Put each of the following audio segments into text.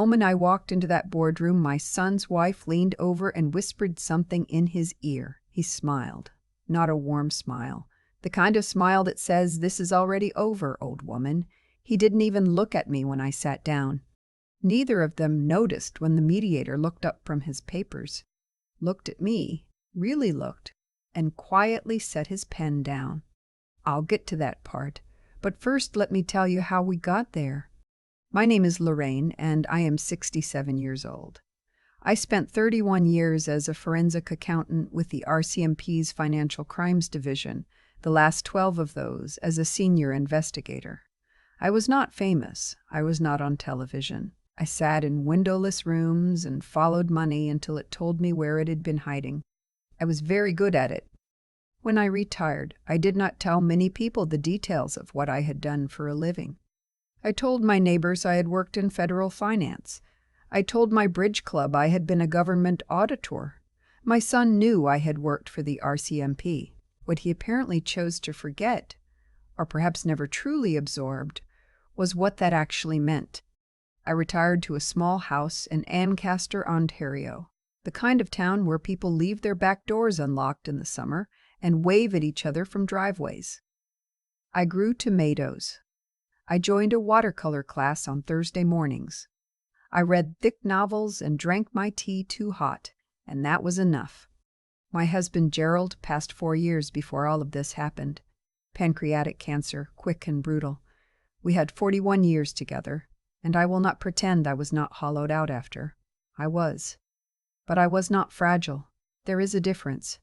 The moment I walked into that boardroom, my son's wife leaned over and whispered something in his ear. He smiled. Not a warm smile. The kind of smile that says, "This is already over, old woman." He didn't even look at me when I sat down. Neither of them noticed when the mediator looked up from his papers, looked at me, really looked, and quietly set his pen down. I'll get to that part, but first let me tell you how we got there. My name is Lorraine, and I am 67 years old. I spent 31 years as a forensic accountant with the RCMP's Financial Crimes Division, the last 12 of those as a senior investigator. I was not famous. I was not on television. I sat in windowless rooms and followed money until it told me where it had been hiding. I was very good at it. When I retired, I did not tell many people the details of what I had done for a living. I told my neighbors I had worked in federal finance. I told my bridge club I had been a government auditor. My son knew I had worked for the RCMP. What he apparently chose to forget, or perhaps never truly absorbed, was what that actually meant. I retired to a small house in Ancaster, Ontario, the kind of town where people leave their back doors unlocked in the summer and wave at each other from driveways. I grew tomatoes. I joined a watercolor class on Thursday mornings. I read thick novels and drank my tea too hot, and that was enough. My husband Gerald passed 4 years before all of this happened. Pancreatic cancer, quick and brutal. We had 41 years together, and I will not pretend I was not hollowed out after. I was. But I was not fragile. There is a difference.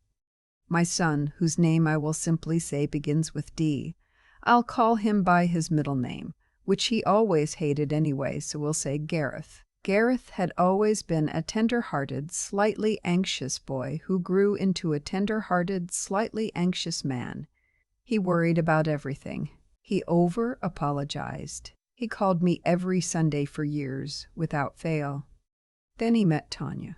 My son, whose name I will simply say begins with D, I'll call him by his middle name, which he always hated anyway, so we'll say Gareth. Gareth had always been a tender-hearted, slightly anxious boy who grew into a tender-hearted, slightly anxious man. He worried about everything. He over-apologized. He called me every Sunday for years, without fail. Then he met Tanya.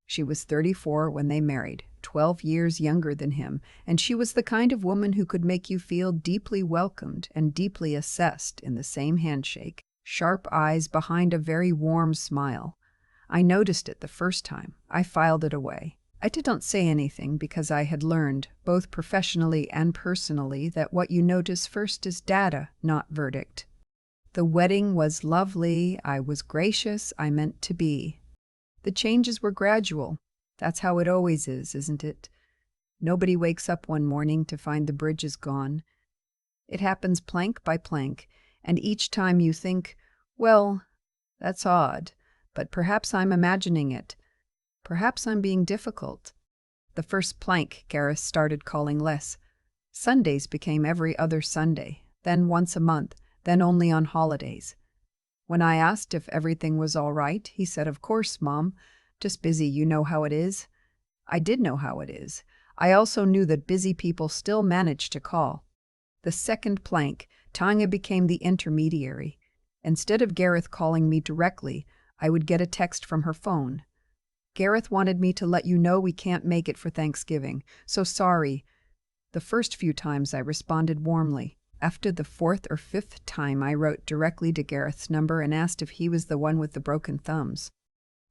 She was 34 when they married, 12 years younger than him, and she was the kind of woman who could make you feel deeply welcomed and deeply assessed in the same handshake, sharp eyes behind a very warm smile. I noticed it the first time. I filed it away. I didn't say anything because I had learned, both professionally and personally, that what you notice first is data, not verdict. The wedding was lovely. I was gracious. I meant to be. The changes were gradual. That's how it always is, isn't it? Nobody wakes up one morning to find the bridge is gone. It happens plank by plank, and each time you think, well, that's odd, but perhaps I'm imagining it. Perhaps I'm being difficult. The first plank, Gareth started calling less. Sundays became every other Sunday, then once a month, then only on holidays. When I asked if everything was all right, he said, "Of course, Mom. Just busy, you know how it is." I did know how it is. I also knew that busy people still managed to call. The second plank, Tanya became the intermediary. Instead of Gareth calling me directly, I would get a text from her phone. "Gareth wanted me to let you know we can't make it for Thanksgiving. So sorry." The first few times I responded warmly. After the 4th or 5th time, I wrote directly to Gareth's number and asked if he was the one with the broken thumbs.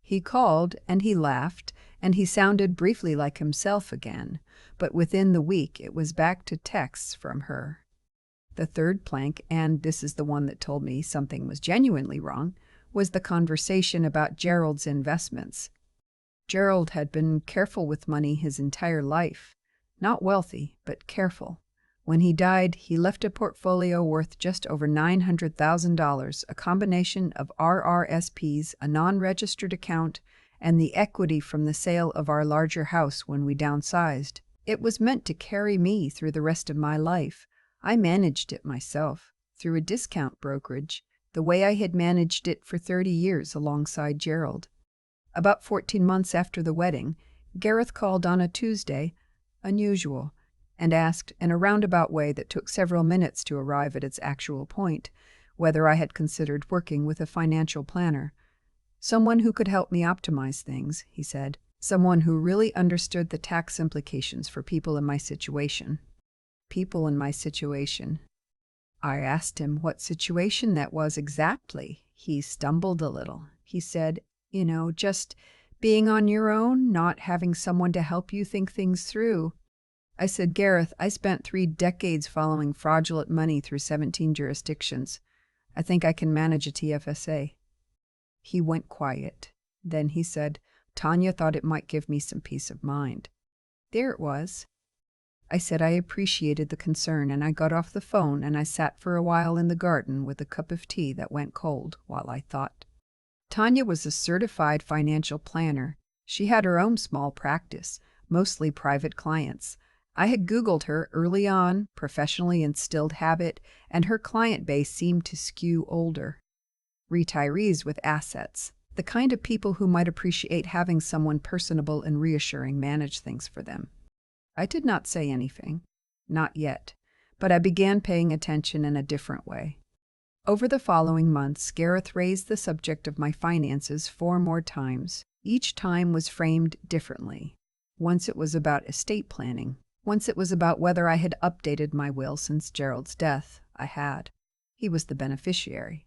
He called, and he laughed, and he sounded briefly like himself again, but within the week it was back to texts from her. The third plank, and this is the one that told me something was genuinely wrong, was the conversation about Gerald's investments. Gerald had been careful with money his entire life. Not wealthy, but careful. When he died, he left a portfolio worth just over $900,000, a combination of RRSPs, a non-registered account, and the equity from the sale of our larger house when we downsized. It was meant to carry me through the rest of my life. I managed it myself, through a discount brokerage, the way I had managed it for 30 years alongside Gerald. About 14 months after the wedding, Gareth called on a Tuesday, unusual, and asked, in a roundabout way that took several minutes to arrive at its actual point, whether I had considered working with a financial planner. "Someone who could help me optimize things," he said. "Someone who really understood the tax implications for people in my situation." People in my situation. I asked him what situation that was exactly. He stumbled a little. He said, just being on your own, not having someone to help you think things through. I said, Gareth, I spent 3 decades following fraudulent money through 17 jurisdictions. I think I can manage a TFSA. He went quiet. Then he said, Tanya thought it might give me some peace of mind. There it was. I said I appreciated the concern, and I got off the phone and I sat for a while in the garden with a cup of tea that went cold while I thought. Tanya was a certified financial planner. She had her own small practice, mostly private clients. I had Googled her early on, professionally instilled habit, and her client base seemed to skew older. Retirees with assets, the kind of people who might appreciate having someone personable and reassuring manage things for them. I did not say anything. Not yet. But I began paying attention in a different way. Over the following months, Gareth raised the subject of my finances 4 more times. Each time was framed differently. Once it was about estate planning. Once it was about whether I had updated my will since Gerald's death. I had. He was the beneficiary.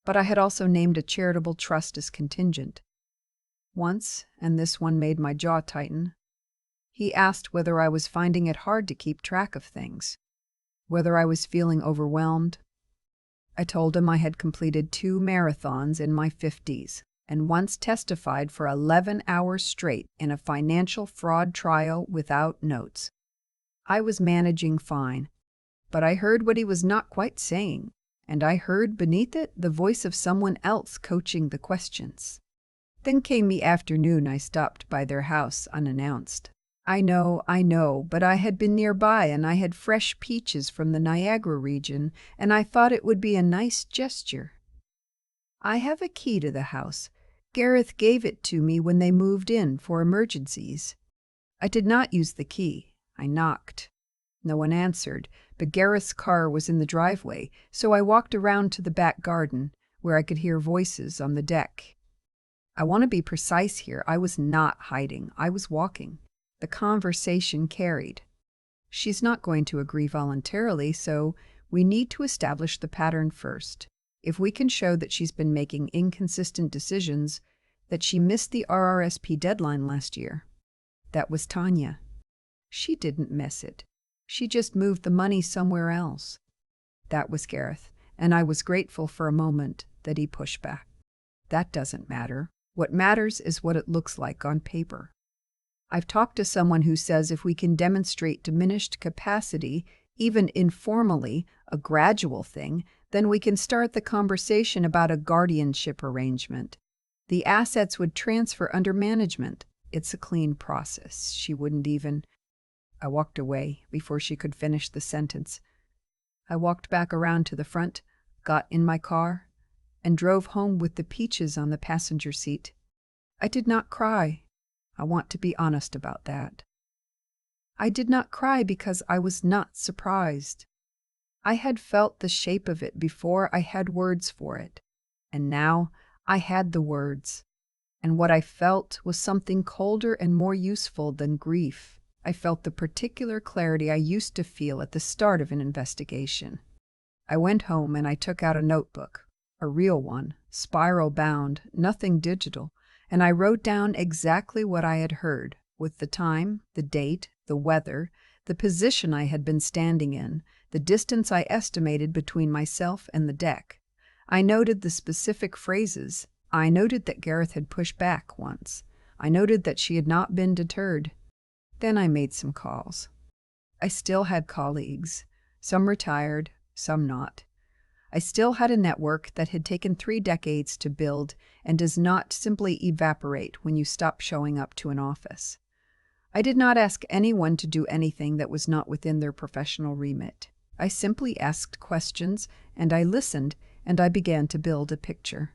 But I had also named a charitable trust as contingent. Once, and this one made my jaw tighten, he asked whether I was finding it hard to keep track of things, whether I was feeling overwhelmed. I told him I had completed 2 marathons in my 50s and once testified for 11 hours straight in a financial fraud trial without notes. I was managing fine, but I heard what he was not quite saying, and I heard beneath it the voice of someone else coaching the questions. Then came the afternoon I stopped by their house unannounced. I know, but I had been nearby and I had fresh peaches from the Niagara region, and I thought it would be a nice gesture. I have a key to the house. Gareth gave it to me when they moved in for emergencies. I did not use the key. I knocked. No one answered, but Gareth's car was in the driveway, so I walked around to the back garden, where I could hear voices on the deck. I want to be precise here. I was not hiding. I was walking. The conversation carried. She's not going to agree voluntarily, so we need to establish the pattern first. If we can show that she's been making inconsistent decisions, that she missed the RRSP deadline last year. That was Tanya. She didn't miss it. She just moved the money somewhere else. That was Gareth, and I was grateful for a moment that he pushed back. That doesn't matter. What matters is what it looks like on paper. I've talked to someone who says if we can demonstrate diminished capacity, even informally, a gradual thing, then we can start the conversation about a guardianship arrangement. The assets would transfer under management. It's a clean process. She wouldn't even... I walked away before she could finish the sentence. I walked back around to the front, got in my car, and drove home with the peaches on the passenger seat. I did not cry. I want to be honest about that. I did not cry because I was not surprised. I had felt the shape of it before I had words for it, and now I had the words. And what I felt was something colder and more useful than grief. I felt the particular clarity I used to feel at the start of an investigation. I went home and I took out a notebook, a real one, spiral-bound, nothing digital, and I wrote down exactly what I had heard, with the time, the date, the weather, the position I had been standing in, the distance I estimated between myself and the deck. I noted the specific phrases. I noted that Gareth had pushed back once. I noted that she had not been deterred. Then I made some calls. I still had colleagues, some retired, some not. I still had a network that had taken 3 decades to build and does not simply evaporate when you stop showing up to an office. I did not ask anyone to do anything that was not within their professional remit. I simply asked questions, and I listened, and I began to build a picture.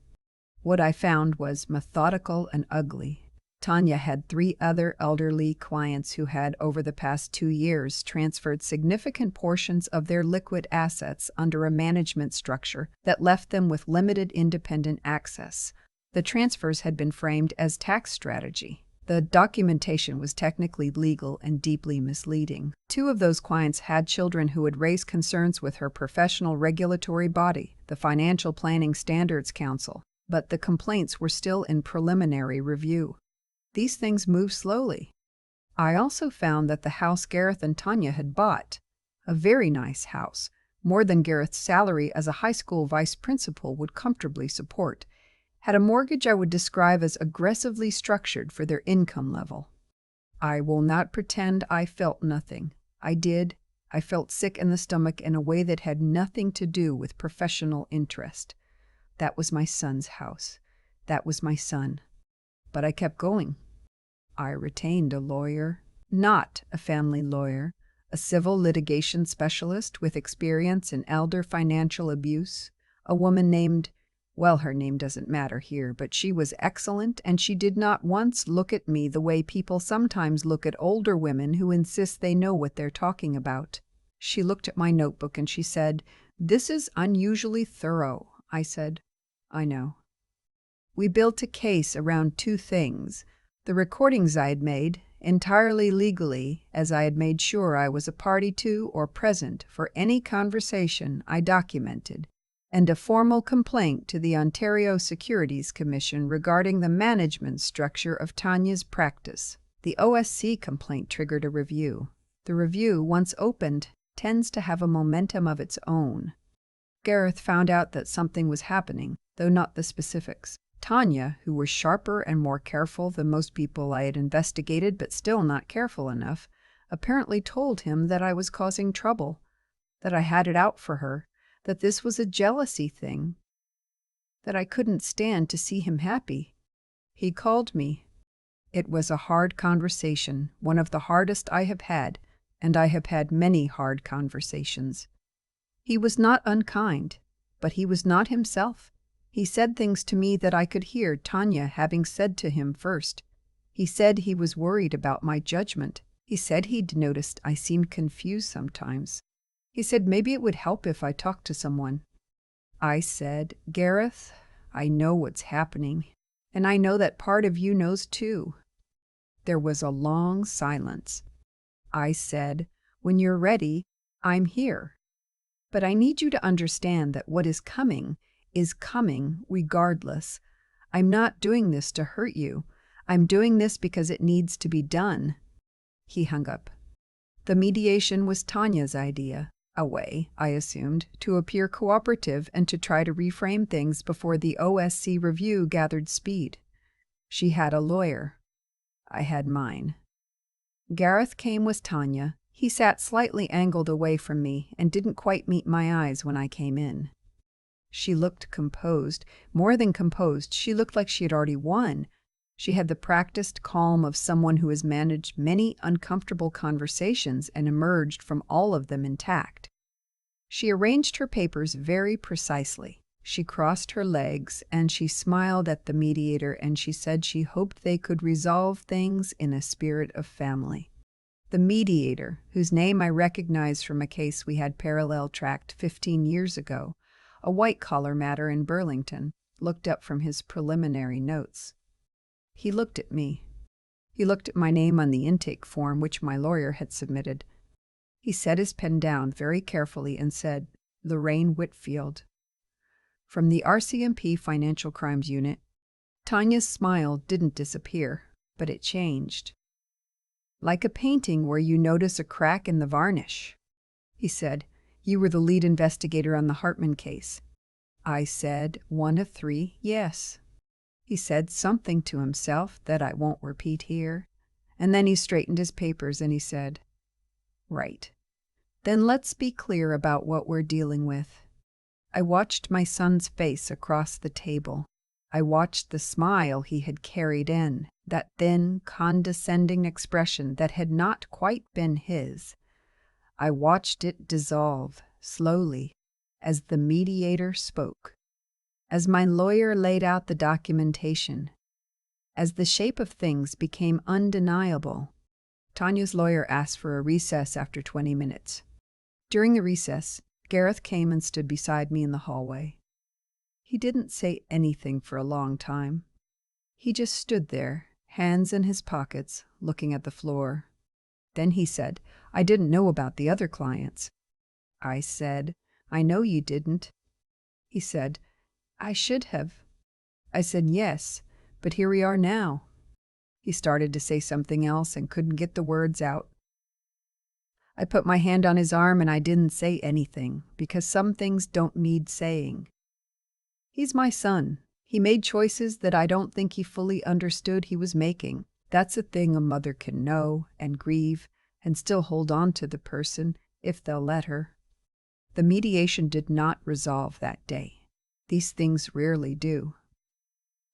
What I found was methodical and ugly. Tanya had 3 other elderly clients who had, over the past 2 years, transferred significant portions of their liquid assets under a management structure that left them with limited independent access. The transfers had been framed as tax strategy. The documentation was technically legal and deeply misleading. 2 of those clients had children who had raised concerns with her professional regulatory body, the Financial Planning Standards Council, but the complaints were still in preliminary review. These things move slowly. I also found that the house Gareth and Tanya had bought, a very nice house, more than Gareth's salary as a high school vice principal would comfortably support, had a mortgage I would describe as aggressively structured for their income level. I will not pretend I felt nothing. I did. I felt sick in the stomach in a way that had nothing to do with professional interest. That was my son's house. That was my son. But I kept going. I retained a lawyer, not a family lawyer, a civil litigation specialist with experience in elder financial abuse, a woman named, well, her name doesn't matter here, but she was excellent, and she did not once look at me the way people sometimes look at older women who insist they know what they're talking about. She looked at my notebook and she said, "This is unusually thorough." I said, "I know." We built a case around 2 things: the recordings I had made, entirely legally, as I had made sure I was a party to or present for any conversation I documented, and a formal complaint to the Ontario Securities Commission regarding the management structure of Tanya's practice. The OSC complaint triggered a review. The review, once opened, tends to have a momentum of its own. Gareth found out that something was happening, though not the specifics. Tanya, who was sharper and more careful than most people I had investigated but still not careful enough, apparently told him that I was causing trouble, that I had it out for her, that this was a jealousy thing, that I couldn't stand to see him happy. He called me. It was a hard conversation, one of the hardest I have had, and I have had many hard conversations. He was not unkind, but he was not himself. He said things to me that I could hear Tanya having said to him first. He said he was worried about my judgment. He said he'd noticed I seemed confused sometimes. He said maybe it would help if I talked to someone. I said, "Gareth, I know what's happening, and I know that part of you knows too." There was a long silence. I said, "When you're ready, I'm here. But I need you to understand that what is coming regardless. I'm not doing this to hurt you. I'm doing this because it needs to be done." He hung up. The mediation was Tanya's idea, a way, I assumed, to appear cooperative and to try to reframe things before the OSC review gathered speed. She had a lawyer. I had mine. Gareth came with Tanya. He sat slightly angled away from me and didn't quite meet my eyes when I came in. She looked composed. More than composed, she looked like she had already won. She had the practiced calm of someone who has managed many uncomfortable conversations and emerged from all of them intact. She arranged her papers very precisely. She crossed her legs and she smiled at the mediator and she said she hoped they could resolve things in a spirit of family. The mediator, whose name I recognized from a case we had parallel tracked 15 years ago, a white-collar matter in Burlington, looked up from his preliminary notes. He looked at me. He looked at my name on the intake form which my lawyer had submitted. He set his pen down very carefully and said, "Lorraine Whitfield." From the RCMP Financial Crimes Unit. Tanya's smile didn't disappear, but it changed. "Like a painting where you notice a crack in the varnish," he said. "You were the lead investigator on the Hartman case." I said, "1 of 3, yes." He said something to himself that I won't repeat here, and then he straightened his papers and he said, "Right. Then let's be clear about what we're dealing with." I watched my son's face across the table. I watched the smile he had carried in, that thin, condescending expression that had not quite been his. I watched it dissolve, slowly, as the mediator spoke, as my lawyer laid out the documentation, as the shape of things became undeniable. Tanya's lawyer asked for a recess after 20 minutes. During the recess, Gareth came and stood beside me in the hallway. He didn't say anything for a long time. He just stood there, hands in his pockets, looking at the floor. Then he said, "I didn't know about the other clients." I said, "I know you didn't." He said, "I should have." I said, "Yes, but here we are now." He started to say something else and couldn't get the words out. I put my hand on his arm and I didn't say anything, because some things don't need saying. He's my son. He made choices that I don't think he fully understood he was making. That's a thing a mother can know and grieve and still hold on to the person if they'll let her. The mediation did not resolve that day. These things rarely do.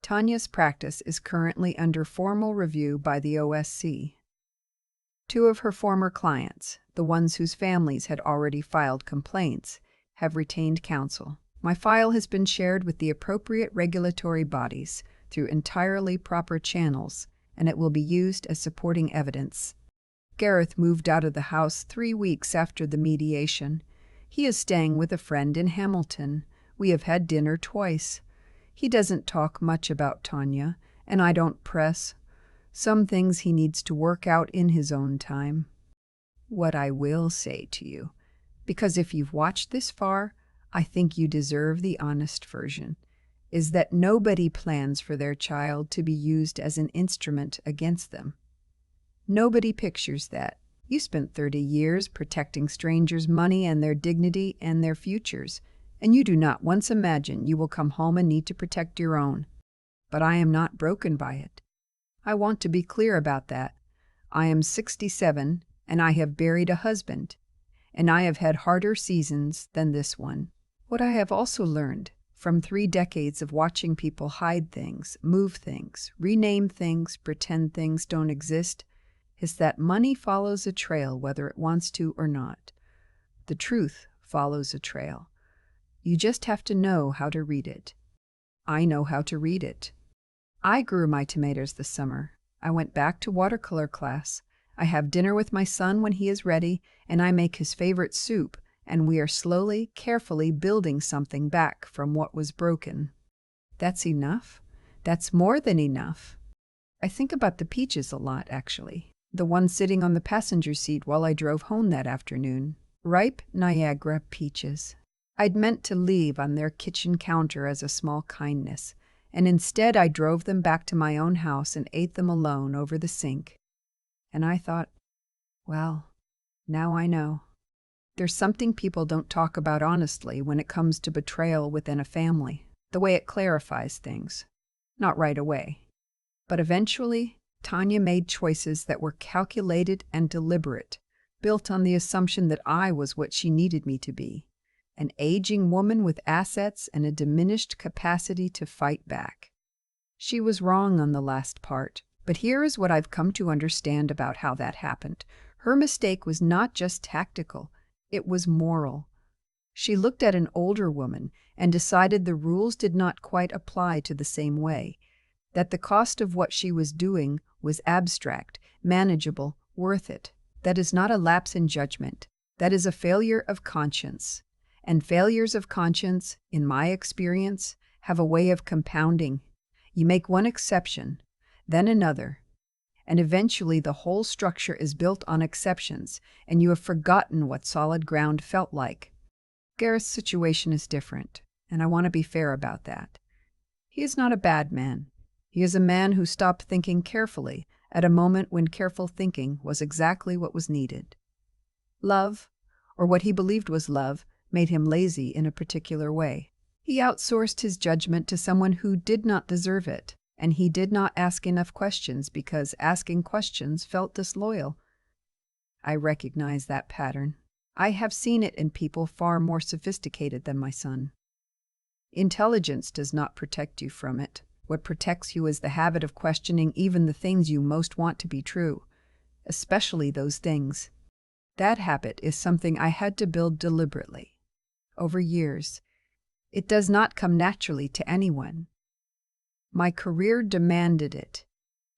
Tanya's practice is currently under formal review by the OSC. 2 of her former clients, the ones whose families had already filed complaints, have retained counsel. My file has been shared with the appropriate regulatory bodies through entirely proper channels, and it will be used as supporting evidence. Gareth moved out of the house 3 weeks after the mediation. He is staying with a friend in Hamilton. We have had dinner twice. He doesn't talk much about Tanya, and I don't press. Some things he needs to work out in his own time. What I will say to you, because if you've watched this far, I think you deserve the honest version, is that nobody plans for their child to be used as an instrument against them. Nobody pictures that. You spent 30 years protecting strangers' money and their dignity and their futures, and you do not once imagine you will come home and need to protect your own. But I am not broken by it. I want to be clear about that. I am 67, and I have buried a husband, and I have had harder seasons than this one. What I have also learned from 3 decades of watching people hide things, move things, rename things, pretend things don't exist, is that money follows a trail whether it wants to or not. The truth follows a trail. You just have to know how to read it. I know how to read it. I grew my tomatoes this summer. I went back to watercolor class. I have dinner with my son when he is ready, and I make his favorite soup, and we are slowly, carefully building something back from what was broken. That's enough. That's more than enough. I think about the peaches a lot, actually. The one sitting on the passenger seat while I drove home that afternoon. Ripe Niagara peaches. I'd meant to leave on their kitchen counter as a small kindness, and instead I drove them back to my own house and ate them alone over the sink. And I thought, well, now I know. There's something people don't talk about honestly when it comes to betrayal within a family, the way it clarifies things. Not right away. But eventually, Tanya made choices that were calculated and deliberate, built on the assumption that I was what she needed me to be. An aging woman with assets and a diminished capacity to fight back. She was wrong on the last part, but here is what I've come to understand about how that happened. Her mistake was not just tactical, it was moral. She looked at an older woman and decided the rules did not quite apply to the same way, that the cost of what she was doing was abstract, manageable, worth it. That is not a lapse in judgment. That is a failure of conscience. And failures of conscience, in my experience, have a way of compounding. You make one exception, then another, and eventually the whole structure is built on exceptions, and you have forgotten what solid ground felt like. Gareth's situation is different, and I want to be fair about that. He is not a bad man. He is a man who stopped thinking carefully at a moment when careful thinking was exactly what was needed. Love, or what he believed was love, made him lazy in a particular way. He outsourced his judgment to someone who did not deserve it, and he did not ask enough questions because asking questions felt disloyal. I recognize that pattern. I have seen it in people far more sophisticated than my son. Intelligence does not protect you from it. What protects you is the habit of questioning even the things you most want to be true, especially those things. That habit is something I had to build deliberately. Over years. It does not come naturally to anyone. My career demanded it.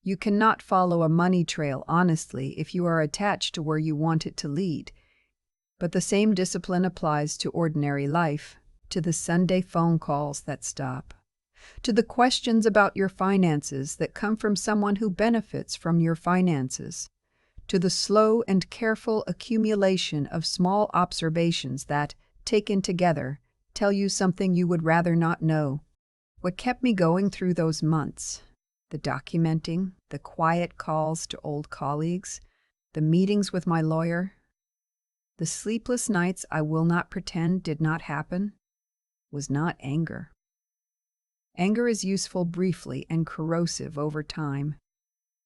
You cannot follow a money trail honestly if you are attached to where you want it to lead. But the same discipline applies to ordinary life, to the Sunday phone calls that stop, to the questions about your finances that come from someone who benefits from your finances, to the slow and careful accumulation of small observations that, taken together, tell you something you would rather not know. What kept me going through those months? The documenting, the quiet calls to old colleagues, the meetings with my lawyer, the sleepless nights I will not pretend did not happen, was not anger. Anger is useful briefly and corrosive over time.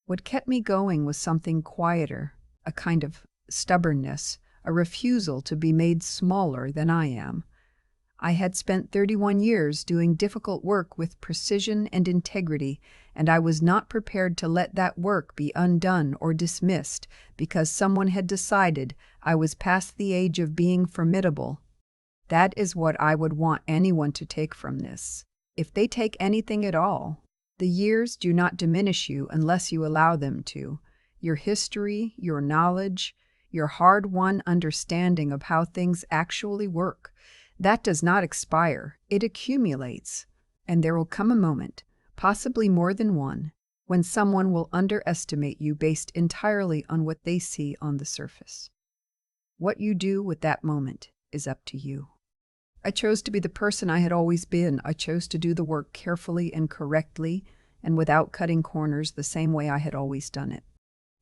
What kept me going was something quieter, a kind of stubbornness, a refusal to be made smaller than I am. I had spent 31 years doing difficult work with precision and integrity, and I was not prepared to let that work be undone or dismissed because someone had decided I was past the age of being formidable. That is what I would want anyone to take from this. If they take anything at all, the years do not diminish you unless you allow them to. Your history, your knowledge, your hard-won understanding of how things actually work, that does not expire, it accumulates, and there will come a moment, possibly more than one, when someone will underestimate you based entirely on what they see on the surface. What you do with that moment is up to you. I chose to be the person I had always been. I chose to do the work carefully and correctly, and without cutting corners the same way I had always done it.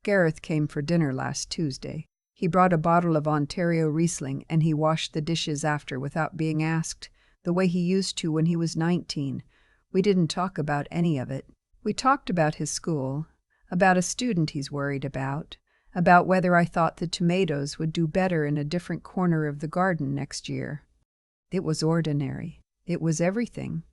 Gareth came for dinner last Tuesday. He brought a bottle of Ontario Riesling, and he washed the dishes after without being asked, the way he used to when he was 19. We didn't talk about any of it. We talked about his school, about a student he's worried about whether I thought the tomatoes would do better in a different corner of the garden next year. It was ordinary. It was everything.